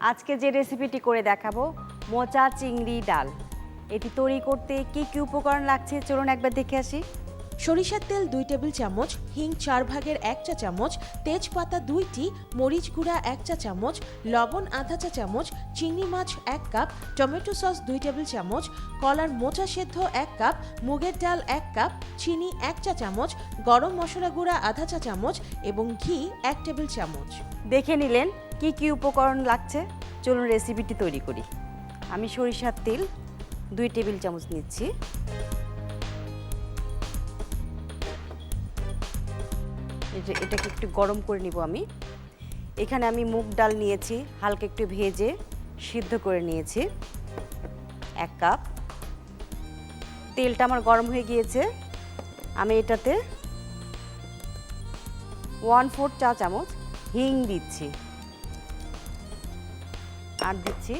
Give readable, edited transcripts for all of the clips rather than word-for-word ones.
আজকে যে রেসিপিটি করে দেখাবো মোচা চিংড়ি ডাল। এটি তৈরি করতে কি কি উপকরণ লাগছে চলুন একবার দেখে আসি। সরিষার তেল 2 টেবিল চামচ, হিং 4 ভাগের 1 চা চামচ, তেজপাতা 2টি, মরিচ গুঁড়া 1 চা চামচ, লবণ আধা চা চামচ, চিংড়ি মাছ 1 কাপ, টমেটো সস 2 টেবিল চামচ, কলার মোচা সেদ্ধ 1 কাপ, মুগের ডাল 1 কাপ, চিনি 1 চা চামচ, গরম মশলা গুঁড়া আধা চা চামচ এবং ঘি 1 টেবিল চামচ। দেখে নিলেন কি কি উপকরণ লাগছে, চলুন রেসিপিটি তৈরি করি। আমি সরিষার তেল 2 টেবিল চামচ নিচ্ছি। এটাকে একটু গরম করে নিব আমি। এখানে আমি মুগ ডাল নিয়েছি, হালকা একটু ভেজে সিদ্ধ করে নিয়েছি 1 কাপ। তেলটা আমার গরম হয়ে গিয়েছে, আমি এটাতে 1/4 চা চামচ হিং দিচ্ছি আর দিচ্ছি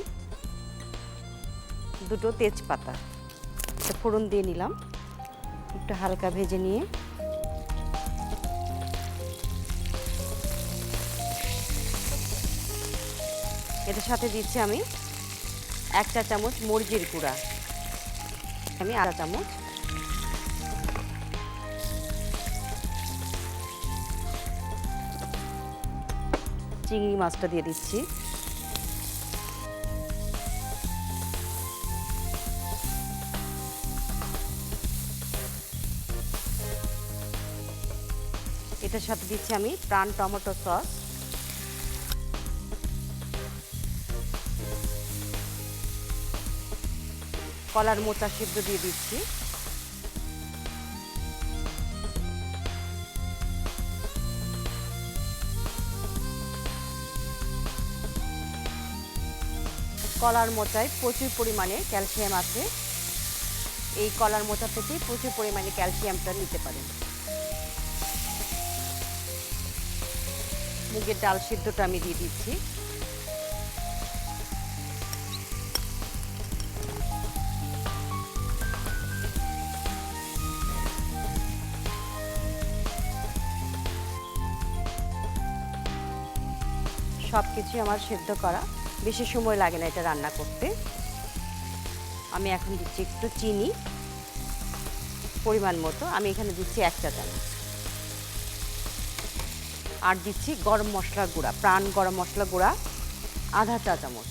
2টো তেজপাতা। এটা ফোড়ন দিয়ে নিলাম, একটু হালকা ভেজে নিয়ে এটার সাথে দিচ্ছি আমি 1 চা চামচ মরিচের গুঁড়া, আমি আধা চামচ, চিংড়ি মাছটা দিয়ে দিচ্ছি, এটার সাথে দিচ্ছি আমি প্রাণ টমেটো সস, কলার মোচা সিদ্ধ দিয়ে দিচ্ছি, কলার মোচায় প্রচুর পরিমাণে ক্যালসিয়াম আছে, এই কলার মোচা থেকে প্রচুর পরিমাণে ক্যালসিয়ামটা নিতে পারেন। মুগের ডাল সিদ্ধটা আমি দিয়ে দিচ্ছি, সব কিছু আমার সিদ্ধ করা, বেশি সময় লাগে না এটা রান্না করতে। আমি এখন দিচ্ছি একটু চিনি পরিমাণ মতো, আমি এখানে দিচ্ছি 1 চা চামচ, আর দিচ্ছি গরম মশলা গুঁড়া, প্রাণ গরম মশলা গুঁড়া আধা চা চামচ,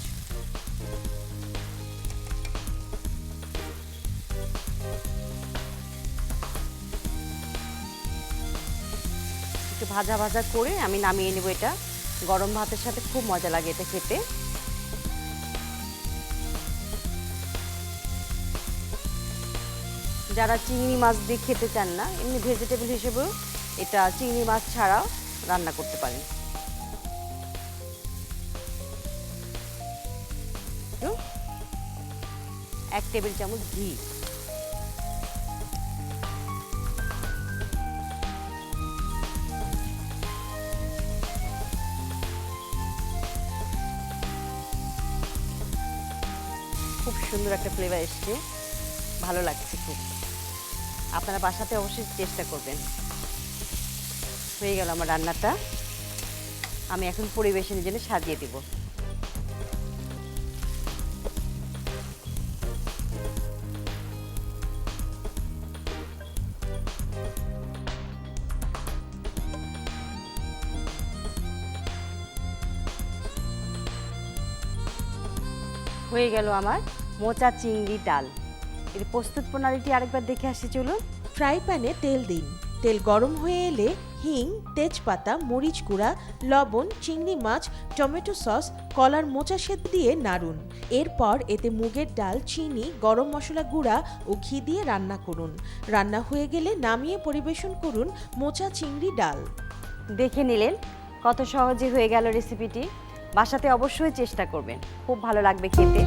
একটু ভাজা ভাজা করে আমি নামিয়ে নেব। এটা গরম ভাতের সাথে খুব মজা লাগে এটা খেতে। যারা চিংড়ি মাছ দিয়ে খেতে চান না, এমনি ভেজিটেবল হিসেবেও এটা চিংড়ি মাছ ছাড়াও রান্না করতে পারেন। 1 টেবিল চামচ ঘি, খুব সুন্দর একটা ফ্লেভার এসছে, ভালো লাগছে খুব। আপনারা বাসাতে অবশ্যই চেষ্টা করবেন। হয়ে গেল আমার রান্নাটা, আমি এখন পরিবেশনের জন্য সাজিয়ে দেব। হয়ে গেল আমার মোচা চিংড়ি ডাল। এর প্রস্তুত প্রণালীটি আরেকবার দেখে আসি চলুন। ফ্রাই প্যানে তেল দিন, তেল গরম হয়ে এলে হিং, তেজপাতা, মরিচ গুঁড়া, লবণ, চিংড়ি মাছ, টমেটো সস, কলার মোচা সেদ্ধ দিয়ে নাড়ুন। এরপর এতে মুগের ডাল, চিনি, গরম মশলা গুঁড়া ও ঘি দিয়ে রান্না করুন। রান্না হয়ে গেলে নামিয়ে পরিবেশন করুন মোচা চিংড়ি ডাল। দেখে নিলেন কত সহজে হয়ে গেল রেসিপিটি। বাসাতে অবশ্যই চেষ্টা করবেন, খুব ভালো লাগবে খেতে।